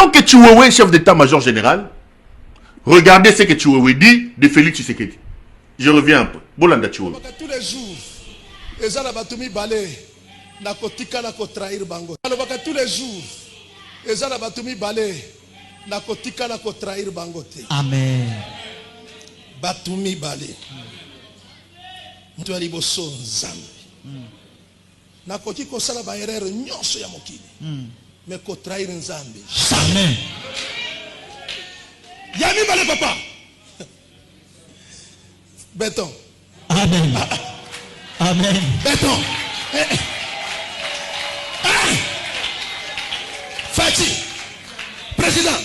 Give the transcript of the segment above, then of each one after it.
tant que Chiwewe, chef d'état-major général, regardez ce que Chiwewe dit de Félix Tshisekedi. Je reviens un peu. Bolanda Chiwewe. Tous les jours, les Alabatumi balé, nakotika na trahir bango. Tous les jours, les Alabatumi balé, nakotika na trahir bango. Amen. Batumi balé. Mtuali boso nzambe. Nakoti ko sala ba erreur nyonso ya mokili. Mais ko trahir nzambe. Amen. Yami balé papa. Béton. Amen. Amen. Béton. Fatih. Président.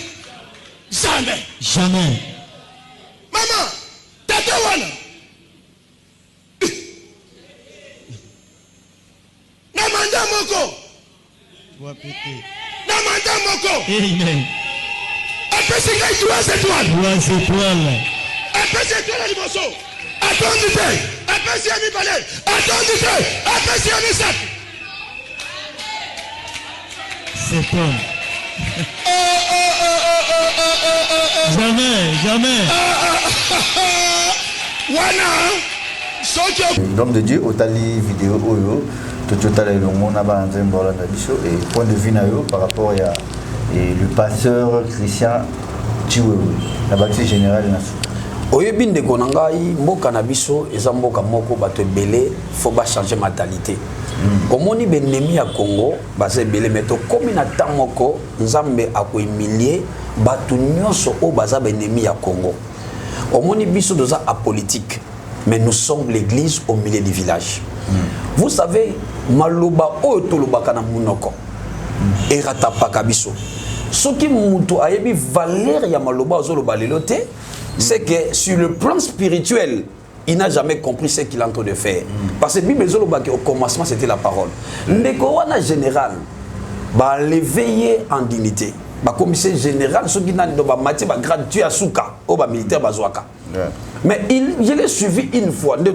Jamais. Jamais. Maman. Tata wana. Namanda moko. Namanda moko. Amen. Après c'est qu'il y a 3 étoiles. 3 étoiles. Après c'est toi le morceau. Attendez. Après c'est Ami Balé. Attendez. Après c'est Ami Sak. C'est bon. Jamais. Wana. L'homme de Dieu, Otali vidéo Oyo, Totala Longo Naba Nzembola Dabiso et point de vue Nayo par rapport à le pasteur Christian Chiwewe, la bâtisse générale nationale. Oyebinde konangai mboka na biso eza mboka moko bato belé faut ba changer mentalité. Omoni benemi ya Congo baze belé meto komi na tamoko nzambe akohumilier bato nyonso o baza benemi ya Congo. Omoni biso doza apolitique mais nous sommes l'église au milieu du village. Vous savez maloba o tolobaka na munoko eratapaka biso. Soki mutu ayebi valeur ya maloba ozoloba lelo te, c'est que sur le plan spirituel, il n'a jamais compris ce qu'il est en train de faire. Parce que la Bible dit au commencement, c'était la parole. Mais quand on a général, l'éveiller en dignité. Le commissaire général, ceux qui n'ont pas matière, grade tu as souka, au militaire bazouaka. Mais je l'ai suivi une fois, il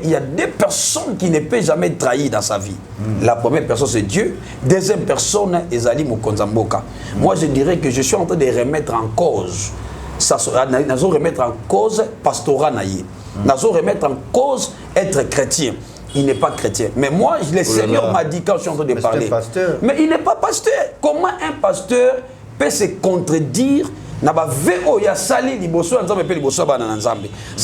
y a 2 personnes qui ne peuvent jamais trahir dans sa vie. La première personne, c'est Dieu. Deuxième personne, Ezali Mokonzamboka. Moi, je dirais que je suis en train de remettre en cause. Nous remettre en cause pastorat naïe. Nous remettre en cause être chrétien. Il n'est pas chrétien. Mais moi, le Seigneur m'a dit quand je suis en train de parler. Mais il n'est pas pasteur. Comment un pasteur peut se contredire? Ça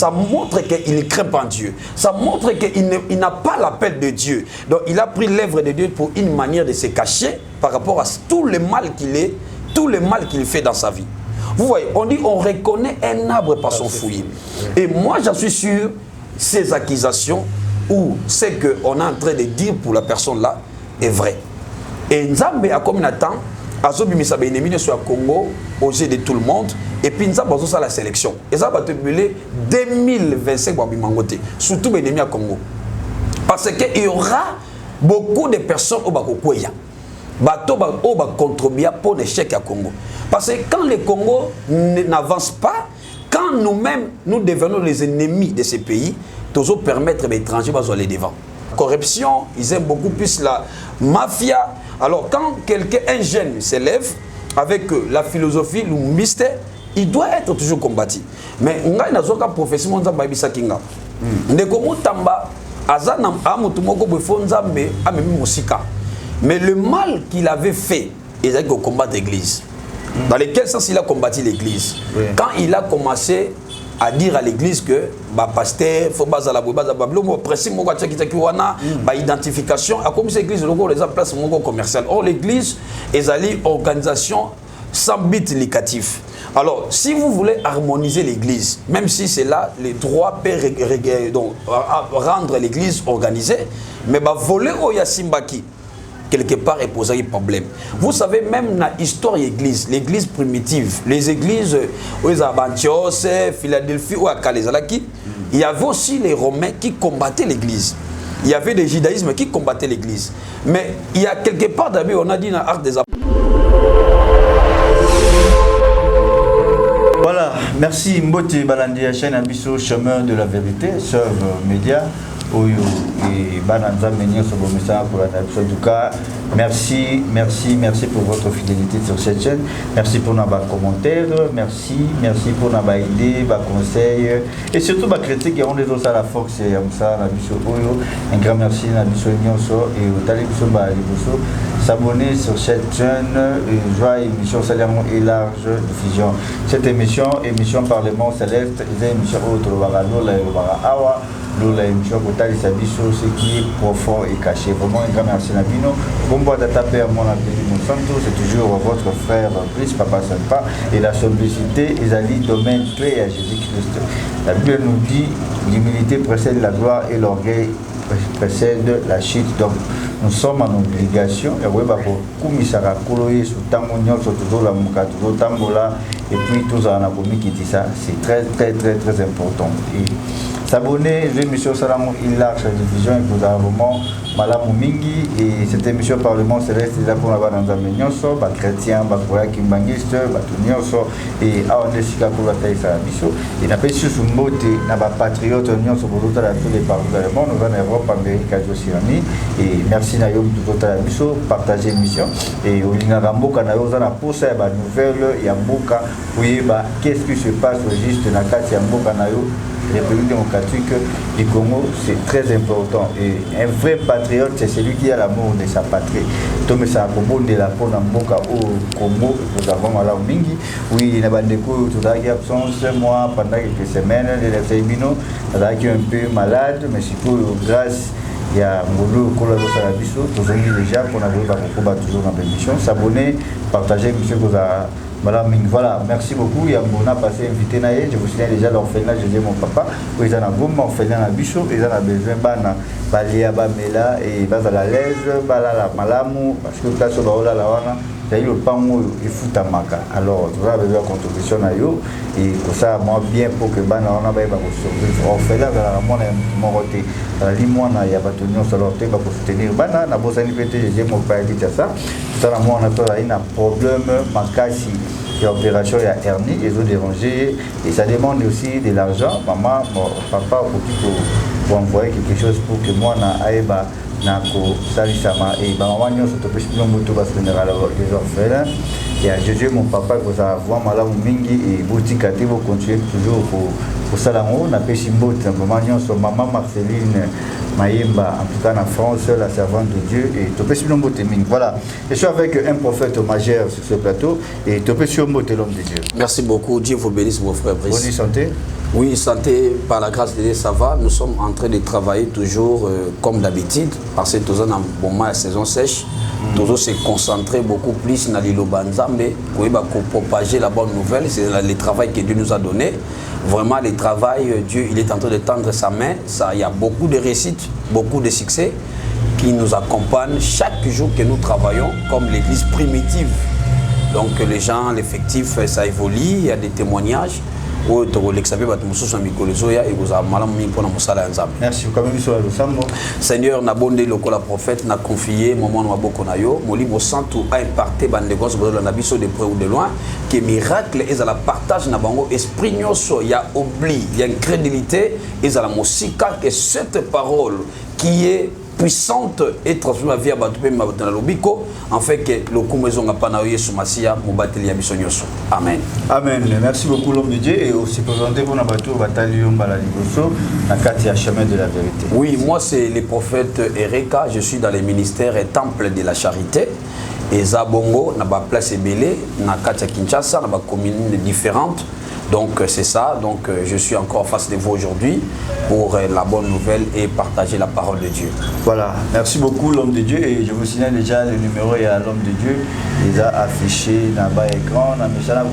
montre qu'il ne craint pas Dieu. Ça montre qu'il n'a pas l'appel de Dieu. Donc il a pris l'œuvre de Dieu pour une manière de se cacher par rapport à tout le mal qu'il est, tout le mal qu'il fait dans sa vie. Vous voyez, on dit on reconnaît un arbre par son fruit. Et moi j'en suis sûr, ces accusations ou ce qu'on est en train de dire pour la personne là est vrai. Et Nzambe a comme un temps. Azobimisa ba ennemi sur Congo aux yeux de tout le monde et puis nous avons ça la sélection et ça va te brûler 2025 ba bimangote surtout ba ennemi à Congo parce que il y aura beaucoup de personnes au bakokoya bato ba o ba contribuer pour l'échec à Congo parce que quand le Congo n'avance pas, quand nous-mêmes nous devenons les ennemis de ces pays, toujours permettre aux étrangers d'aller devant. Corruption, ils aiment beaucoup plus la mafia. Alors quand quelqu'un, un jeune s'élève avec la philosophie, le mystère, il doit être toujours combattu. Mais on a une profession on a kinga. Ndekomo tamba azana amutumoko befonzambe amemi musika. Mais le mal qu'il avait fait, il a combattre l'église. Dans lequel sens il a combattu l'église? Quand il a commencé à dire à l'église que bah pasteur faut baza la baza bablo mo pressing mo kwa tchaki wana ba identification a comme cette église logo les place mon commercial. Or l'église est allée organisation sans but lucratif. Alors si vous voulez harmoniser l'église, même si c'est là les droits donc rendre l'église organisée, mais bah voler au Yasimbaki quelque part et poser un problème. Vous savez, même dans l'histoire de l'église, l'église primitive, les églises aux Antioche, Philadelphie ou à Calais-Alaki, il y avait aussi les Romains qui combattaient l'église. Il y avait des judaïsmes qui combattaient l'église. Mais il y a quelque part, on a dit dans l'art des Voilà, merci Mbote Balandi, chaîne Abisso, chemin de la vérité, Serve Média. Oyo et Bananza Menio sur vos messages pour la nation. En tout cas, merci pour votre fidélité sur cette chaîne. Merci pour nos commentaires, merci pour nos idées, nos conseils et surtout nos critiques qui ont des autres à la force et comme ça, un grand merci à Bisso Nyonso et au Talibiso Baliboso. S'abonner sur cette chaîne, joie émission Salamon et large diffusion. Cette émission Parlement Céleste, c'est une émission où on va Awa. Lola émission Kotali Sabiso, ce qui est profond et caché. Vraiment un grand merci Nabino. Bon bois d'attaper à mon appel Monsanto, c'est toujours votre frère Brice, Papa Sympa. Et la simplicité, Isali, domaine clé à Jésus-Christ. La Bible nous dit, l'humilité précède la gloire et l'orgueil précède la chute. Donc nous sommes en obligation. Et puis tous en abomi qui dit ça, c'est très important. Et s'abonner, l'émission Salamon il large la division et vous avez vraiment Malamu Mingi et cette émission Parlement Céleste est là pour la bande d'Amenyoso, les chrétiens, les croyants qui bangistes, les Nyonso et Aondesika pour la taille Sarabiso. Et n'a pas su son mot et n'a pas patriote Nyonso pour tous les partout dans le monde, nous en Europe, Amérique, Josiani et merci Nayom tout autre la biso, partagez l'émission et au Lingaramboka Nayoza na posa et nouvelle et Amboka, oui, qu'est-ce qui se passe juste dans la carte Amboka Nayo. République démocratique du Congo, c'est très important. Et un vrai patriote, c'est celui qui a l'amour de sa patrie. Tout mais ça a de la peau dans Mboka au Congo, nous avons à la Mingi. Oui, il y a des coups, tout à l'heure, absence, moi, pendant quelques semaines, les Seibino, il y a un peu malade, mais surtout grâce il y a Molo Kola Sarabiso, tous les déjà qu'on a toujours dans l'émission. S'abonner, partager, monsieur Koza. Voilà, merci beaucoup. Il y a un passé invité. Je vous signale déjà l'orphelinat, je dis mon papa. Ils ont un bon orphelinat à Bichot. Ils ont besoin de Balia, Bamela et Bazala l'aise, Balala Malamu, parce que là, sur la Lawana, il y a eu le pango et Futamaka. Alors, tu vas besoin de contribution à eux. Et pour ça, moi, bien pour que Bana, on a pas survivre. Orphelinat, mon côté. Limona, il y a pas de sur leur thème pour soutenir Bana. Na bosa ni pété, je dis mon père dit ça. Ça, moi, on a un problème, Makasi. Il y a opération, il y a hernie, ils ont dérangé et ça demande aussi de l'argent. Maman, papa, pour envoyer quelque chose pour que moi, Aeba, Nako, Salisama et maman, nous sommes tous les motos parce que nous avons des orphelins. Et à Jésus, mon papa, vous avez voir Malamu Mingi et boutique à vous continuez toujours pour Salamo. On a pêché une botte. Maman Marceline Maïmba, en tout cas en France, la servante de Dieu. Et Topé Silombote Ming. Voilà. Je suis avec un prophète majeur sur ce plateau. Et Topé Silombote, l'homme de Dieu. Merci beaucoup. Dieu vous bénisse, mon frère Brice. Bonne santé. Oui, santé, par la grâce de Dieu, ça va. Nous sommes en train de travailler toujours comme d'habitude, parce que nous sommes en bon moment la saison sèche. Nous se concentrer beaucoup plus dans l'île Banzambe pour propager la bonne nouvelle. C'est le travail que Dieu nous a donné. Vraiment, le travail, Dieu, il est en train de tendre sa main. Il y a beaucoup de réussites, beaucoup de succès qui nous accompagnent chaque jour que nous travaillons, comme l'église primitive. Donc les gens, l'effectif, ça évolue, il y a des témoignages. Merci. Seigneur, na bonde lokola prophète, na confié moment na boko na yo, mo libre santu a impacté bande gos bodo na biso de près ou de loin, que miracle et à la partage na bango esprit nyoso ya oubli, ya incrédulité et à la mosika que cette parole qui est puissante et transformée la vie à Batupé Mabotana Lobiko, en fait que le Koumaison n'a pas naïe sous Massia, Moubateli Abissonioso. Amen. Amen. Merci beaucoup, l'homme de Dieu, et aussi présenté pour Nabatou, Batalion Balaligoso, la Katia Chemin de la Vérité. Oui, moi c'est le prophète Ereka, je suis dans les ministères et temple de la charité. Et Zabongo, n'a pas place Ebélé, n'a Katia Kinshasa, n'a pas communes différentes. Donc c'est ça, donc je suis encore face de vous aujourd'hui pour la bonne nouvelle et partager la parole de Dieu. Voilà, merci beaucoup l'homme de Dieu et je vous signale déjà le numéro et à l'homme de Dieu, il a affiché dans bas écran, dans le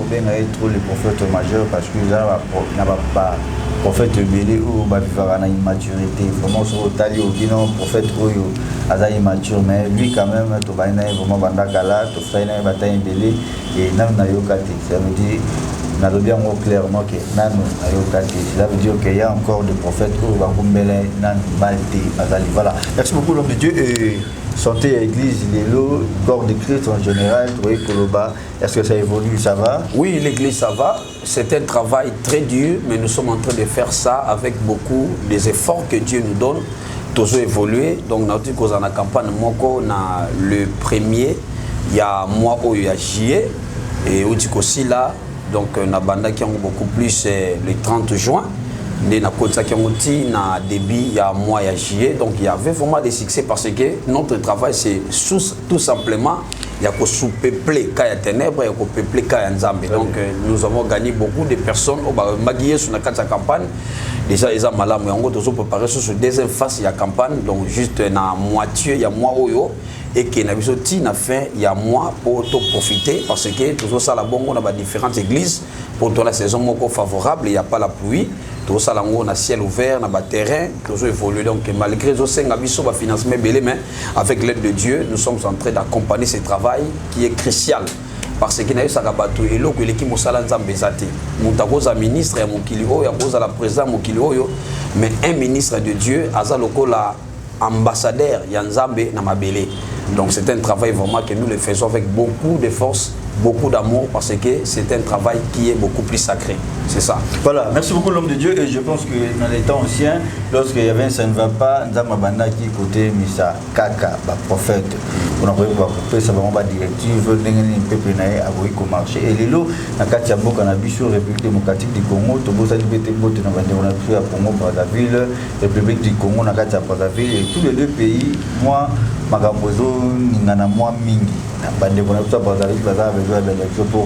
bien trop les prophètes majeurs parce que là n'a pas prophète belé ou bavivara une maturité, vraiment sur tali au guinon prophète oyo aza immature mais lui quand même to baina vraiment bandakala to faina bataille belé et nam na yokate, ça veut dire nalobi yango clairement que nanu ayokaki. Cela veut dire qu'il y a encore des prophètes qui vont mêler nan malte bazali. Voilà. Merci beaucoup l'homme de Dieu et santé à l'église, le corps de Christ en général, est-ce que ça évolue, ça va? Oui, l'église ça va. C'est un travail très dur, mais nous sommes en train de faire ça avec beaucoup des efforts que Dieu nous donne. Toujours évolué. Donc, nous avons dit la campagne Moko, le premier, il y a moi où il y a juillet, et aussi là, donc, na banda qui ont beaucoup plus le 30 juin. Nous avons début il y a mois il y a juillet, donc il y avait vraiment des succès parce que notre travail c'est tout simplement il y a que sous-peuplé quand il y a ténèbres, il y a que peuplé quand il y a Nzambe. Donc nous avons gagné beaucoup de personnes au Maguié sur la campagne. Déjà ils ont malade mais on doit préparer sur la deuxième phase il y a campagne donc juste na moitié il y a mois oyo et qui n'a n'a fait il y a mois pour profiter parce que toujours ça la bonne on a différentes églises pour la saison moko favorable il y a pas la pluie. Tout ça, on a ciel ouvert, on a terrain, toujours évolué. Donc, malgré ce financement belé, mais avec l'aide de Dieu, nous sommes en train d'accompagner ce travail qui est crucial. Parce qu'il y a eu ça et l'eau que l'équipe Moussala Nzambezate. Moutagoza ministre et Moukilio, Yagoza la président Moukilio, mais un ministre de Dieu, Azaloko la ambassadeur Yanzambe Namabele. Donc, c'est un travail vraiment que nous le faisons avec beaucoup de force. Beaucoup d'amour parce que c'est un travail qui est beaucoup plus sacré. C'est ça. Voilà, merci beaucoup l'homme de Dieu et je pense que dans les temps anciens, lorsqu'il y avait un ça ne va pas, Nzamabanda qui côté Misa Kaka, prophète, on a voulu couper ça vraiment pas directive, n'engagez peuple naïe à vous marcher et les lots, dans Katiabo cannabis République démocratique du Congo, Tobo ça dit botte dans on a pris à Congo Brazzaville, République du Congo, dans Katia Brazzaville et tous les deux pays, moi, Magabozo, Ningana moi Mingi. Pour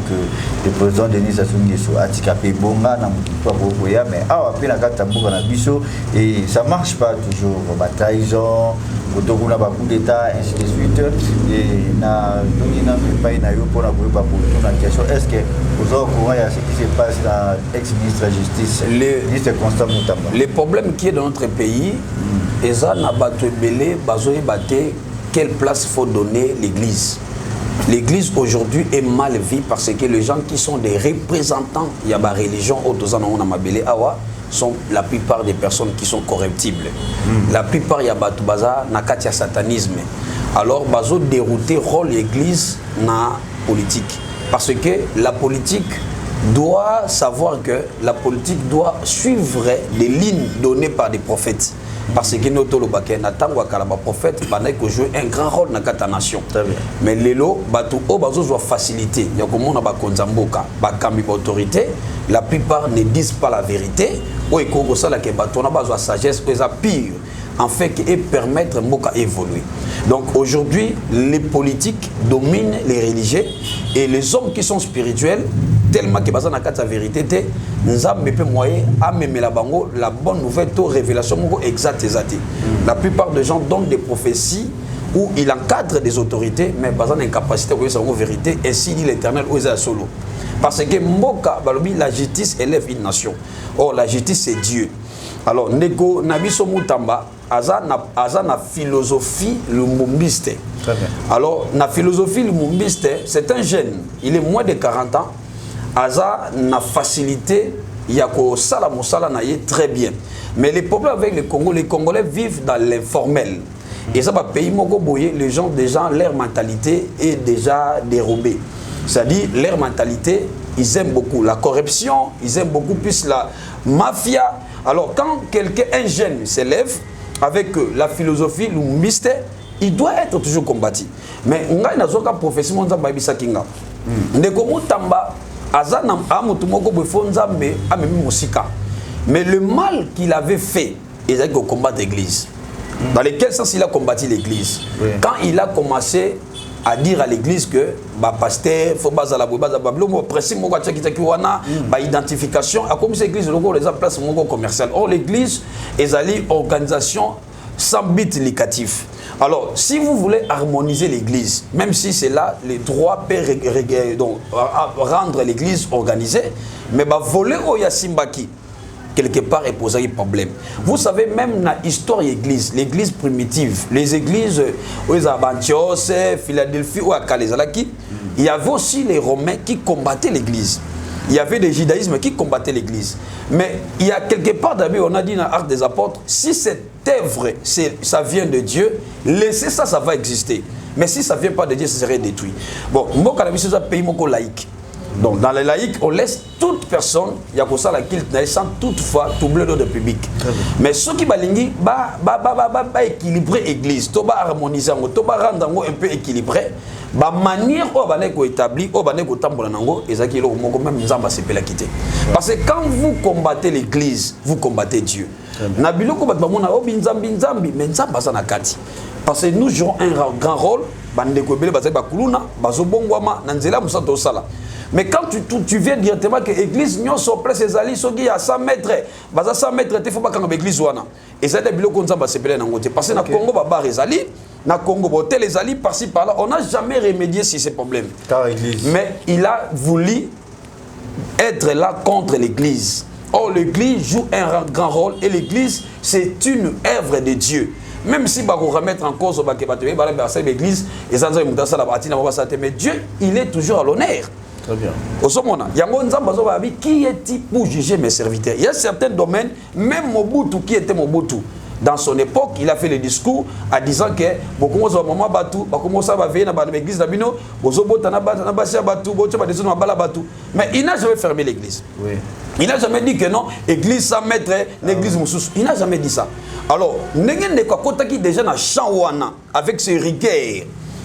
que le président Denis Sassou Nguesso a handicapé Bonga mais et ça marche pas toujours trahison coup d'état ainsi de suite et est-ce que vous êtes au courant de ce qui se passe dans l'ex-ministre de la Justice le problème qui est dans notre pays quelle place il faut donner l'église. L'église aujourd'hui est mal vue parce que les gens qui sont des représentants, il y a ma religion, sont la plupart des personnes qui sont corruptibles. La plupart, il y a Batoubaza, Nakatia satanisme. Alors, Bazo dérouter rôle l'église na politique. Parce que la politique doit savoir que la politique doit suivre les lignes données par des prophètes. Parce que notre prophète a joué un grand rôle dans la nation. Mais les lots, ils facilité. Il y a comme on a autorité. La plupart ne disent pas la vérité. Ou ils ont la sagesse, ils ont pire. En fait, et permettre Mboka évoluer. Donc aujourd'hui, les politiques dominent les religieux et les hommes qui sont spirituels, tellement que bazana la vérité, nous avons moyen à même la bonne nouvelle, toute révélation exacte. La plupart des gens donnent des prophéties où ils encadrent des autorités, mais bazana incapacité de savoir la vérité. Ainsi dit l'Éternel aux solo. Parce que Mboka, la justice élève une nation. Or la justice c'est Dieu. Alors, Nego Nabiso Moutamba, Aza na philosophie lumumbiste. Alors, na philosophie lumumbiste, c'est un jeune, il est moins de 40 ans. Aza na facilité, Yako Sala Moussala naye très bien. Mais les problèmes avec les Congolais vivent dans l'informel. Et ça va payer Mogoboye, les gens déjà, leur mentalité est déjà dérobée. C'est-à-dire, leur mentalité, ils aiment beaucoup la corruption, ils aiment beaucoup plus la mafia. Alors, quand quelqu'un, un jeune s'élève avec la philosophie lumumbiste, il doit être toujours combattu. Mais on a une prophétie, on a une sakinga. Mais le mal qu'il avait fait, il a combattu l'église. Dans lequel sens il a combattu l'église? Quand il a commencé à dire à l'église que pasteur faut baza la baza bablo mo principe mo kwa kitaki wana ba identification a comme cette église logo les place mo commercial. Or l'église est une organisation sans but lucratif. Alors si vous voulez harmoniser l'église, même si c'est là les droits donc rendre l'église organisée, mais ba voler au yasimbaki quelque part et poser un problème. Vous savez, même dans l'histoire de l'église primitive, les églises à Antioche, Philadelphie ou à Calais, il y avait aussi les Romains qui combattaient l'église. il y avait des judaïsmes qui combattaient l'église. Mais il y a quelque part, on a dit dans l'Acte des Apôtres, si cette œuvre, ça vient de Dieu, laissez ça, ça va exister. Mais si ça ne vient pas de Dieu, ça serait détruit. Bon, moi, quand je suis un pays laïque. Donc, dans les laïcs, on laisse toute personne, il y a ça la culte, sans toutefois troubler l'ordre public. Mais ceux qui balingi, équilibrer l'église, to harmoniser, to rendre un peu équilibré, ba manière où on va établir, où on va tambola nango, et ça qui est le moment même nzamba se peut la quitter. Parce que quand vous combattez l'église, vous combattez Dieu. Nabilo combat ba mona obinzambi nzambi, mais nzamba ça na kati. Parce que nous jouons un grand rôle, bande ko bele bazai ba kuluna, bazobongwama na nzela musato sala. Mais quand tu viens directement que l'église n'y a pas ses alliés, qui à 100 mètres, à 100 mètres, il faut pas qu'on l'église wana. Et ça des biloko nzamba se pele nango. Parce que na Congo baba les alliés, na Congo boté les alliés par-ci par-là, on n'a jamais remédié sur ces problèmes. Mais il a voulu être là contre l'église. Or l'église joue un grand rôle et l'église c'est une œuvre de Dieu. Même si on va remettre en cause l'église, mais Dieu, il est toujours à l'honneur. Très bien. Qui est-il pour juger mes serviteurs? Il y a certains domaines, même Mobutu, qui était Mobutu, dans son époque, il a fait le discours en disant que mais il n'a jamais fermé l'église. Oui. Il n'a jamais dit que non, l'église sans maître, l'église moussous. Il n'a jamais dit ça. Alors, déjà dans Chanwana, avec ce rigueur,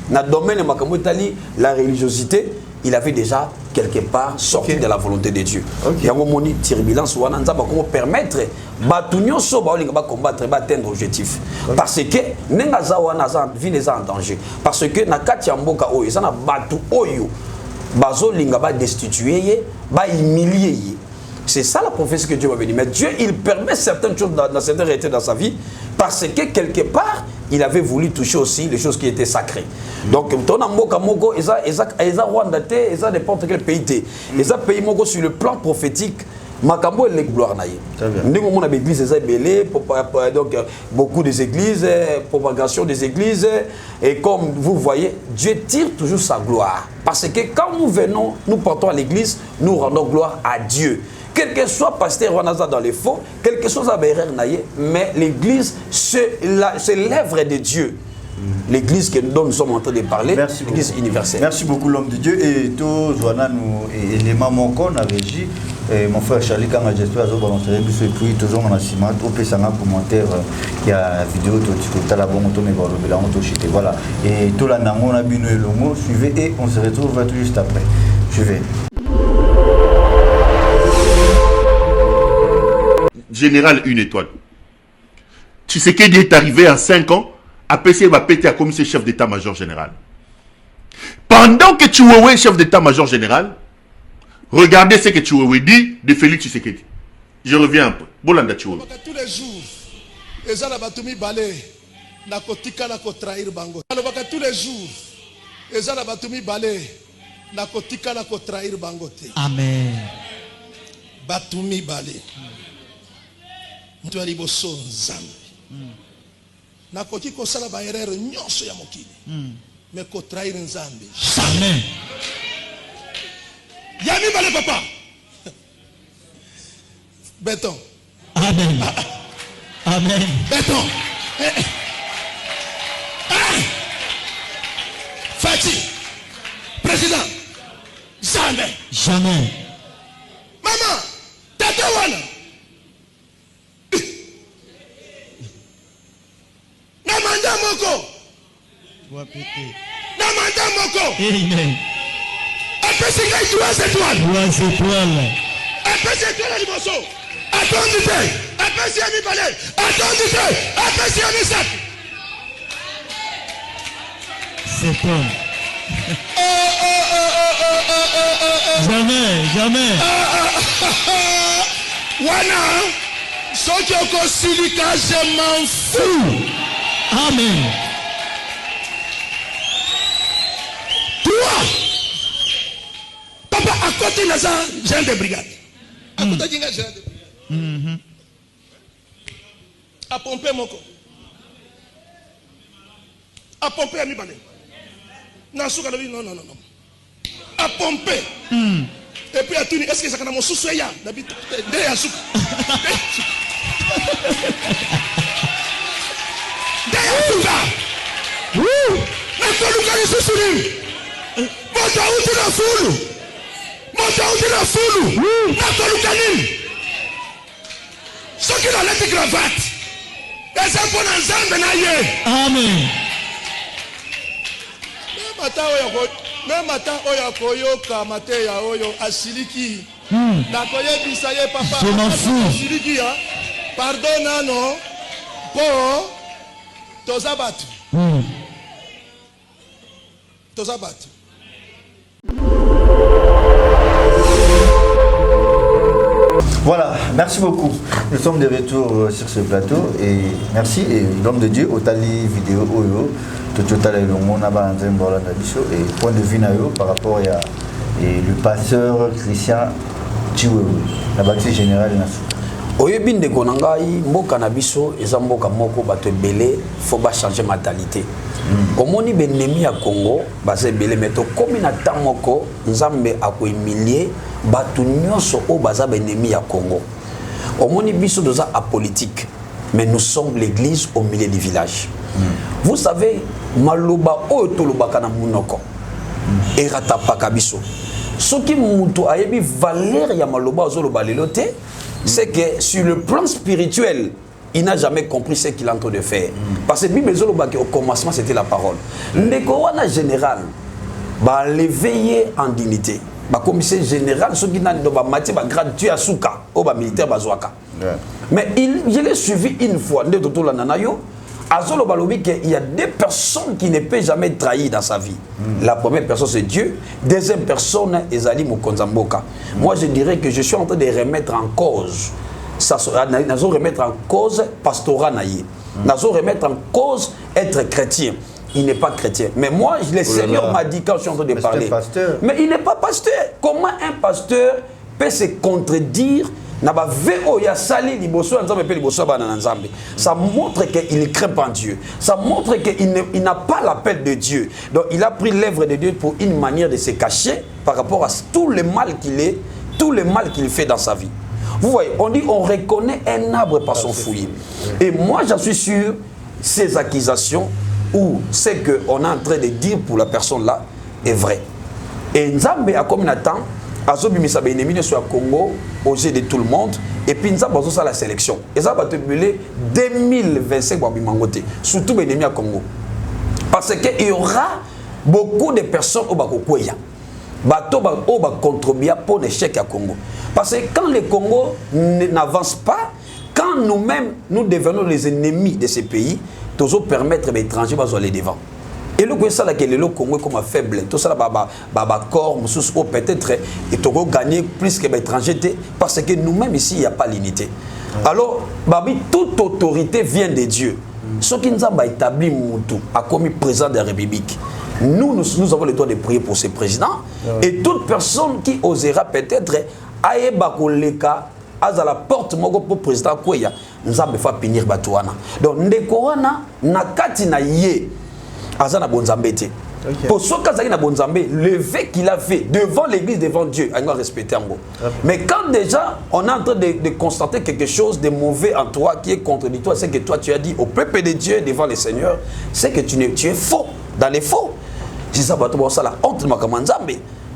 dans le domaine de la religiosité, il avait déjà quelque part sorti de la volonté de Dieu. Il y a un moment de turbulence où on va permettre de combattre, d'atteindre l'objectif. Parce que vie n'est en danger. Parce que na kati mboka oyo, ça na batu oyo, bazo linga ba destituer, ba humilier. C'est ça la prophétie que Dieu va venir. Mais Dieu, il permet certaines choses dans certaines réalités dans sa vie parce que quelque part, il avait voulu toucher aussi les choses qui étaient sacrées. Donc, ils n'importe quel pays. Ils ont pays sur le plan prophétique. Makambo et les gloires naïe. Nous avons l'église donc beaucoup des églises, propagation des églises et comme vous voyez, Dieu tire toujours sa gloire parce que quand nous venons, nous portons à l'église, nous rendons gloire à Dieu. Quel que soit pasteur Wanaza dans les faux, quel que soit Zaberer Naye, mais l'église c'est l'œuvre de Dieu. L'église dont nous sommes en train de parler, l'église universelle. Merci beaucoup l'homme de Dieu et tous nous éléments manquants na régie mon frère Charlie quand j'espère que vous balancerez et puis toujours on a ciment au pèse un commentaire qui a vidéo tout la bon auto mais voilà et tout la nango na bino elongo suivez et on se retrouve tout juste après. Suivez. Général une étoile. Tshisekedi est arrivé en 5 ans. APC va péter à commissaire chef d'état-major général. Pendant que Chiwewe est chef d'état-major général, regardez ce que Chiwewe dit de Félix Tshisekedi. Je reviens un peu. Bolanda Chiwewe. Tous les jours, les Alabatumi balé, nakotika nakotrahir bango. Tous les jours, les Alabatumi balé, nakotika nakotrahir bango. Amen. Batumi balé. Mtu aliboso nzambe. Nakoki kosala ba erreur nyonso ya mokili. Mais ko trahir nzambe. Amen. Yami balé papa. Béton. Amen. Amen. Béton. Fati. Président. Jamais. Jamais. Maman. Tata wana. Namanda moko. Namanda moko. Amen. Apesi ngai 3 étoiles. 3 étoiles. Apesi étoile à liboso. Attendez. Apesi ami balé. Attendez. Apesi ami sac. C'est bon. Jamais. Wana. Soki okosilika je m'en fous. Amen. Toi, papa, à côté de ça, j'ai de brigade. À côté de ça, j'ai de brigade. À pomper mon corps. À pomper à mi balai. Non. À pomper. Et puis à tout, est-ce que ça a mon sous-soya? D'habitude, derrière soupe. Derrière tout ça. Nakoluka ni susuli. Mota uti na fulu. Mota uti na fulu. Nakoluka ni. Soki na leti cravate. Eza pona nzambe na ye. Amen. Même matin oyo koyoka mateya oyo asiliki. Nakoyebisa ye papa. Je m'en fous. Asiliki ya. Pardonne non. Po tozabatu. Tozabatu. Voilà, merci beaucoup. Nous sommes de retour sur ce plateau et merci. Et l'homme de Dieu, Otali vidéo Oyo, Total et Lomona Banzem Bolanda Bicho et point de vue par rapport à le pasteur Christian Chiwewe, la bâtisse générale nationale. Oyebi ndeko na ngai mboka na biso eza mboka moko bato ebele faut ba changer mentalité. Omoni benemi ya Congo baza ebele mais to komi na temps moko nzambe akohumilier bato nyonso o baza benemi ya Congo. Omoni biso doza apolitique mais nous sommes l'église au milieu du village. Vous savez maloba o tolobaka na munoko eratapaka biso. Soki mutu ayebi valeur ya maloba ozoloba lelo te, c'est que sur le plan spirituel, il n'a jamais compris ce qu'il est en train de faire. Parce que la Bible, au commencement, c'était la parole. Mais quand on a général, l'éveiller en dignité. Le commissaire général, ceux qui n'ont pas de grade, tu as souka, au militaire, mais je l'ai suivi une fois, il y a deux personnes qui ne peuvent jamais trahir dans sa vie. La première personne, c'est Dieu. Deuxième personne, Ezali Mokonzamboka. Moi, je dirais que je suis en train de remettre en cause. Nous remettre en cause pastorat naïe. Nous remettre en cause être chrétien. Il n'est pas chrétien. Mais moi, le Seigneur m'a dit quand je suis en train de parler. Mais il n'est pas pasteur. Comment un pasteur peut se contredire? Ça montre qu'il ne craint pas Dieu. Ça montre qu'il n'a pas l'appel de Dieu. Donc il a pris l'œuvre de Dieu pour une manière de se cacher par rapport à tout le mal qu'il est, tout le mal qu'il fait dans sa vie. Vous voyez, on dit on reconnaît un arbre par son fruit. Et moi j'en suis sûr, ces accusations ou ce qu'on est en train de dire pour la personne là est vrai. Et Nzambe a comme un temps. Azobimisa benemi sur le Congo aux yeux de tout le monde et puis nous avons la sélection et ça va te brûler 2025 babimangote surtout benemi à Congo parce que il y aura beaucoup de personnes au bakokoya bato ba o ba contribuer pour l'échec à Congo parce que quand le Congo n'avance pas, quand nous-mêmes nous devenons les ennemis de ces pays, toujours permettre à l'étranger d'aller devant. Et le Congo comme faible, tout ça corps, peut-être et Togo gagner plus que l'étranger parce que nous-mêmes ici il n'y a pas l'unité. Alors, toute autorité vient de Dieu. Ce qui nous a établi Moutou a commis président de la République. Nous avons le droit de prier pour ce président et toute personne qui osera peut-être aller à la porte pour président Kouya, nous allons faire punir Batouana. Donc, Ndekoana nakati na ye. Azana Bonzambete. Pour ce cas na Bonzambe, le fait qu'il a fait devant l'église, devant Dieu, on doit respecter en gros. Mais quand déjà on est en train de constater quelque chose de mauvais en toi qui est contradictoire, c'est que toi tu as dit au peuple de Dieu devant le Seigneur, c'est que tu es faux, dans les faux. C'est ça, ça la honte de Makamanzambe.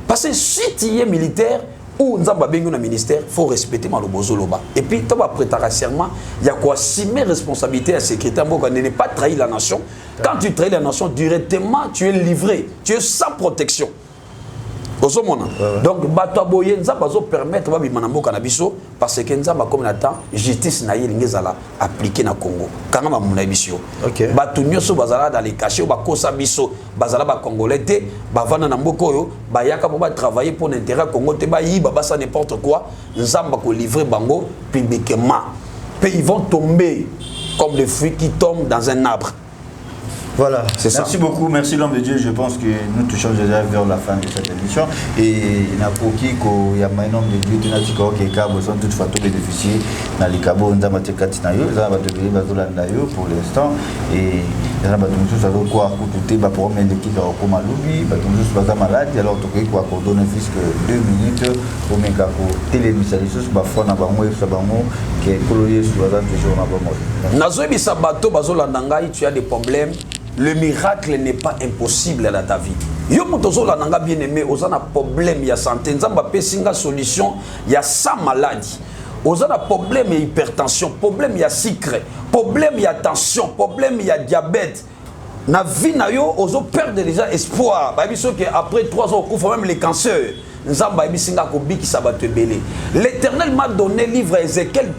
Parce que si tu es militaire, ou nous avons un ministère, il faut respecter Malobozoloba. Et puis, tu vas prêter un serment, il y a quoi assumer responsabilité à secrétaire pour ne pas trahir la nation. Quand tu trahis la nation, directement, tu es livré, tu es sans protection. Donc, Batoaboye, nous allons permettre de faire parce que nous avons comme temps, justice n'a appliquée dans le Congo. Quand nous avons fait Batunyo so bazala dans les cachets, bakosa biso, bazala ba congolais te, bavana na mboko yo, bayaka pour travailler pour l'intérêt Congo te ba yi baba ça n'importe quoi, nous avons ko livrer bango publiquement. Puis ils vont tomber comme des fruits qui tombent dans un arbre. Voilà, merci beaucoup, merci l'homme de Dieu. Je pense que nous touchons déjà vers la fin de cette émission. Et il y a pour qui il y a un homme de Dieu qui sont toutefois tous bénéficiés dans les cabos, pour l'instant. Et Il y a des gens qui ont problème d'équipe comme Aloubi, des gens qui sont malades, alors tu peux donner jusqu'à 2 minutes pour me téléviser les choses, parfois na bango et sabango qui est colorié sur la date du jour na bango. Nazobi sabato bazola nangai, tu as des problèmes. Le miracle n'est pas impossible dans ta vie. Yo motozola nanga bien aimé, ozana problème ya santé, nzamba pesinga solution, ya sa maladie. Ozana problème ya hypertension, problème ya sucre, problème ya tension, problème ya diabète. Na vie na yo ozo perdre déjà espoir. Ba biso que après 3 ans on même les cancers. Nzamba bisinga ko biki sabato belé. L'Éternel m'a donné livre Ézéchiel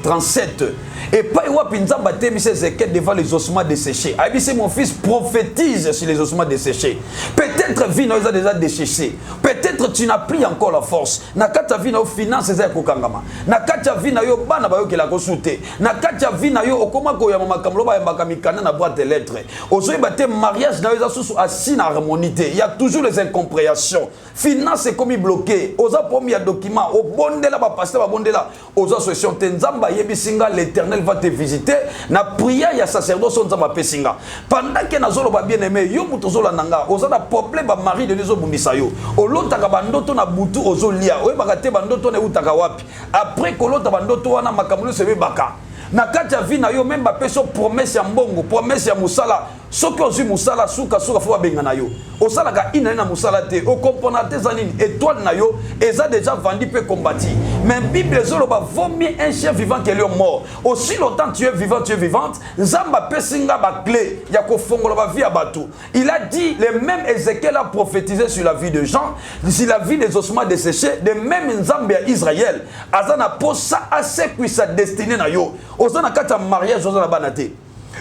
37. Et pas Nzamba te mis Ézéchiel devant les ossements desséchés. Abissé mon fils prophétise sur les ossements desséchés. Peut-être vie na a déjà desséché. Peut-être tu n'as plus encore la force. Nakata vie na finance za kokangama. Nakata vie na yo bana ba yo ke la kosoute. Nakata vie na yo okoma ko ya mama kamloba ya makamikana na boîte de lettres. Ozoy baté mariage na yo za susu assis na harmonité. Il y a toujours les incompréhensions. Finance est comme bloqué. Oza premier document au bondela ba pasteur ba bondela. Oza solution Nzamba yebisinga l'Éternel va te visiter. Na prière ya sacerdoce Nzamba pesinga. Pendant que nazolo ba bien aimé yo mutozola nanga. Oza na problème ba mari de lezo bundisa yo. Olotaka bandoto na butu ozolia. Oyebaka te bandoto na utaka wapi. Après kolota bandoto wana makamulu sebe baka. Na kati ya vie na yo même ba peso promesse ya mbongo, promesse ya musala. Soki ozwi musala suka fo benga na yo. Osala ka ina na musala te. O componente zanini étoile na yo eza déjà vendu pe combattu. Mais Bible zolo ba vaut mieux un chien vivant que lion mort. Aussi longtemps tu es vivant, tu es vivante. Nzamba pesinga ba clé ya ko fongola ba vie abatu. Il a dit le même Ézéchiel a prophétisé sur la vie de Jean, sur la vie des ossements desséchés, de même Nzamba ya Israël. Azana posa assez que sa destinée na yo. Ozana kata mariage ozana banate.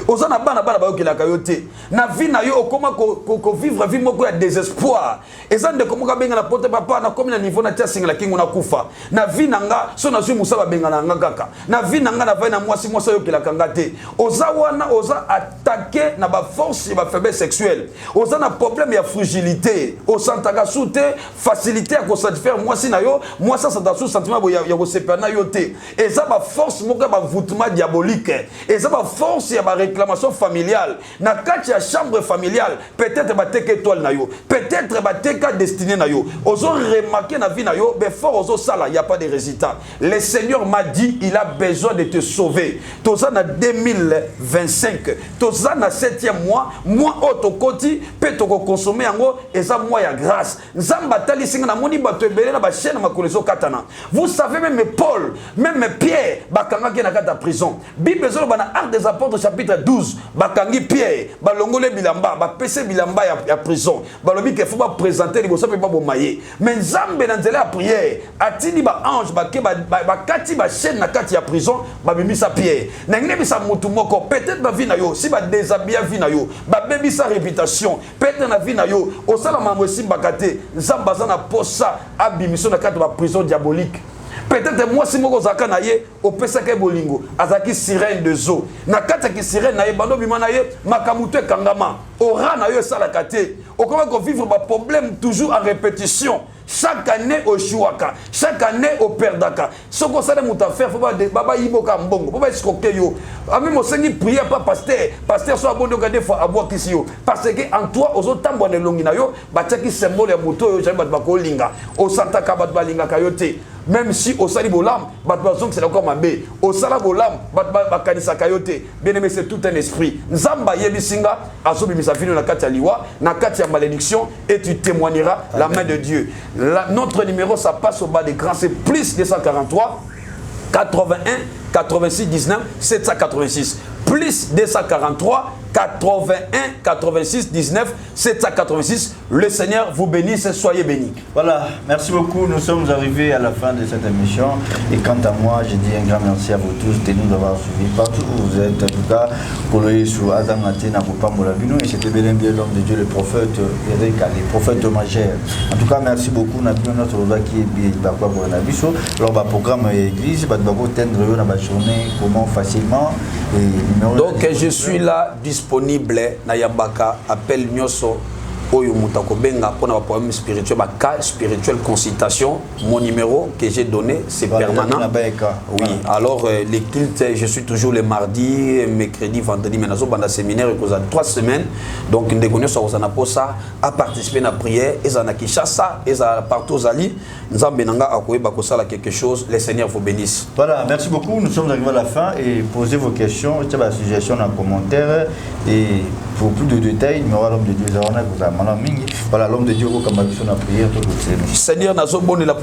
Ozana bana ba yo kelaka yo te. Na vie na yo okoma ko vivre vie moko ya désespoir. Ezande komoka benga na pote papa na komi na niveau na tia singla kingo na kufa. Na vie nanga so na zwi musaba benga na nga kaka. Na vie nanga na vai na mwasi yo kelaka nga te. Oza wana oza attaquer na ba force ba faiblesse sexuelle. Oza na problème ya fragilité. Osantaka soute facilité à ko satisfaire mwasi na yo, mwasi sa dasu sentiment ya ko sepana yo te. Eza ba force moko ba voûtement diabolique. Eza ba force ya ba réclamation familiale. Na kati ya chambre familiale, peut-être ba teke étoile na yo, peut-être ba teka destiné na yo. Ozo remarquer na vie na yo, mais fort ozo sala, il y a pas de résultat. Le Seigneur m'a dit, il a besoin de te sauver. Toza na 2025, toza na 7e mois, mois auto koti, peut to consommer yango eza mois ya grâce. Nzamba tali singa na moni bato ebele na ba chaîne makolezo katana. Vous savez même Paul, même Pierre, bakanga ki na kata prison. Bible zolo bana Actes des Apôtres chapitre 12, bakangi Pierre, balongole bilamba, bapese bilamba ya prison. Balobi ke faut ba présenter liboso pe ba bomaye. Mais Nzambe na nzela ya prière, atini ba ange bake ba kati ba chaîne na kati ya prison, ba bimisa Pierre. Na ngine bisa mutu moko, peut-être ba vie na yo, si ba déshabiller vie na yo, ba bebisa réputation, peut-être na vie na yo, osala mambo simbakate, Nzamba za na posa abimiso na kati ba prison diabolique. Peut-être moi si moko zaka na ye opesa ke bolingo azaki sirène de zo na kata ki sirène na ye bando bima na ye makamuto kangama ora na yo sala kate okoma ko vivre ba problème toujours en répétition chaque année au chouaka chaque année au perdaka soko sala muta faire faut baba yiboka mbongo faut ba escroquer yo ami mo sengi prière pas pasteur so abondo ka des fois abo kisi yo parce que en toi ozo tambo na longi na yo bataki symbole ya moto yo jamba ba ko linga o santa ka ba linga ka yo te. Même si au sali bolam, c'est encore ma bé. Au sala bolam, bakanisa kayote. Bien aimé, c'est tout un esprit. Nzamba yebisinga, azobi misafino na kati ya liwa, na kati ya malédiction, et tu témoigneras la main de Dieu. Notre numéro, ça passe au bas d'écran, c'est plus 243 81 86 19 786. Plus 243 81 86 19 786. Le Seigneur vous bénisse, soyez bénis. Voilà, merci beaucoup. Nous sommes arrivés à la fin de cette émission. Et quant à moi, je dis un grand merci à vous tous de nous avoir suivis partout où vous êtes. En tout cas, pour le sur Adam Atena, et c'était bien l'homme de Dieu, le prophète Erika, les prophètes majeurs. En tout cas, merci beaucoup. On a vu notre roi qui est bien pour un abisso. Alors, le programme église, on va atteindre la journée comment facilement. Donc, je suis là disponible. Nayabaka, appelle Nyoso. Oyo Moutako Benga pour un problème spirituel, cas spirituel consultation. Mon numéro que j'ai donné, c'est permanent. Oui, alors les cultes, je suis toujours les mardis, mercredi, vendredi, mais nous avons un séminaire qui a 3 semaines. Donc, nous avons ça à participer à la prière, et à Kinshasa, et à partout aux alliés. Nous avons quelque chose, les seigneurs vous bénissent. Voilà, merci beaucoup. Nous sommes arrivés à la fin et posez vos questions, la suggestion dans les commentaires. Et pour plus de détails, il y aura l'homme de Dieu. Voilà, l'homme de Dieu, comme la prière. Seigneur, nous avons la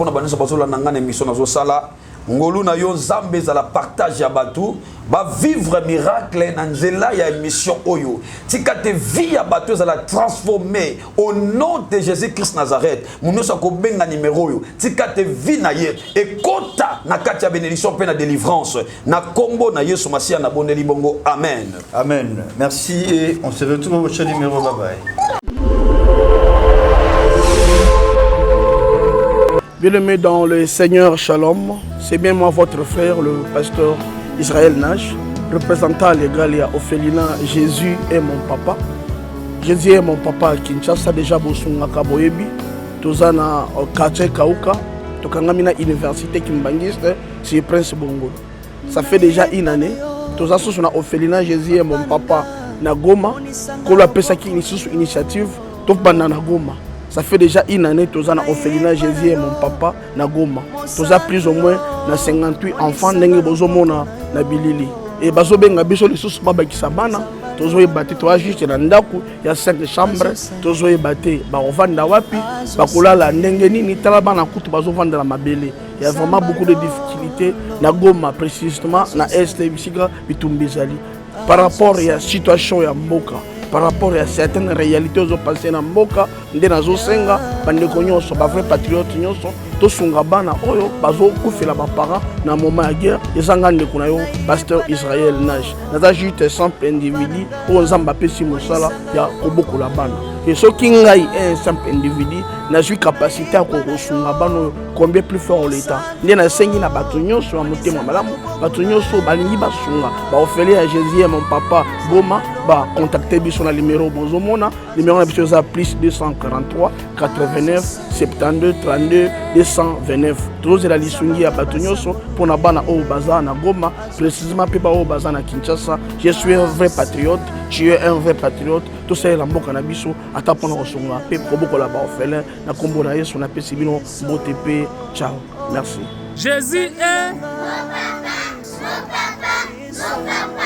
ngolu na yo nzambe za la partage ya batu ba vivre miracle na nzela ya émission oyo tika te vie ya batu za la transformer au nom de Jésus-Christ Nazareth muno sa ko benga numéro oyo tika te vie na ye et kota na kati ya bénédiction pe na délivrance na kombo na Yesu Masia na bondeli bongo amen. Amen. Merci et on se retrouve au prochain numéro. Bye bye. Bien-aimés dans le Seigneur Shalom, c'est bien moi votre frère, le pasteur Israël Nash, représentant légal et Ophelina. Jésus est mon papa. Jésus est mon papa à Kinshasa, déjà Bosunga Kaboyebi, Tozana Kache Kauka, Tokangamina Université Kimbangiste, c'est Prince Bongo. Ça fait déjà une année, Toza Sosuna Ophelina, Jésus est mon papa, Nagoma, Kola Pesaki initiative, Topana Nagoma. Ça fait déjà une année que nous avons orphelinat Jésus et mon papa na Goma. Nous avons plus ou moins 58 enfants na Bilili. Et bazo benga biso les sous baba kisabana. Nous avons battu 3 juste dans ndaku, il y a 5 chambres. Nous avons battu ba ovanda wapi, ba kolala ndenge nini talaba na kutu bazo vendre la mabele. Il y a vraiment beaucoup de difficultés na Goma précisément na Est Bisika Bitumbizali. Par rapport à la situation ya mboka. Par rapport à certaines réalités aux passées dans Mboka, ndé nazo senga bandeko nyonso ba vrai patriote nyonso to sunga bana oyo bazo kufela ba parents na moment ya guerre ezanga ndeko na yo pasteur Israël Nash naza juste simple individu o nzamba pesi mosala ya kobokola bana et ce qui ngai un simple individu na j'ai capacité à kosunga bana combien plus fort l'état ndé na sengi na bato nyonso ya motema malamu bato nyonso balingi basunga ba ofele à Jésus mon papa Goma ba contacter biso na numéro bozomona numéro na biso za plus 243 89 72 32 229 tous la lisungi ya bato nyonso pour na bana o baza na Goma précisément pe ba o baza na Kinshasa. Je suis un vrai patriote, tu es un vrai patriote. Tout ça la mboka na biso ata pona osonga pe koboko la ba ofele na kombo na Yesu na pesi bino botepe. Ciao, merci. Jésus est mon papa, mon papa, mon papa.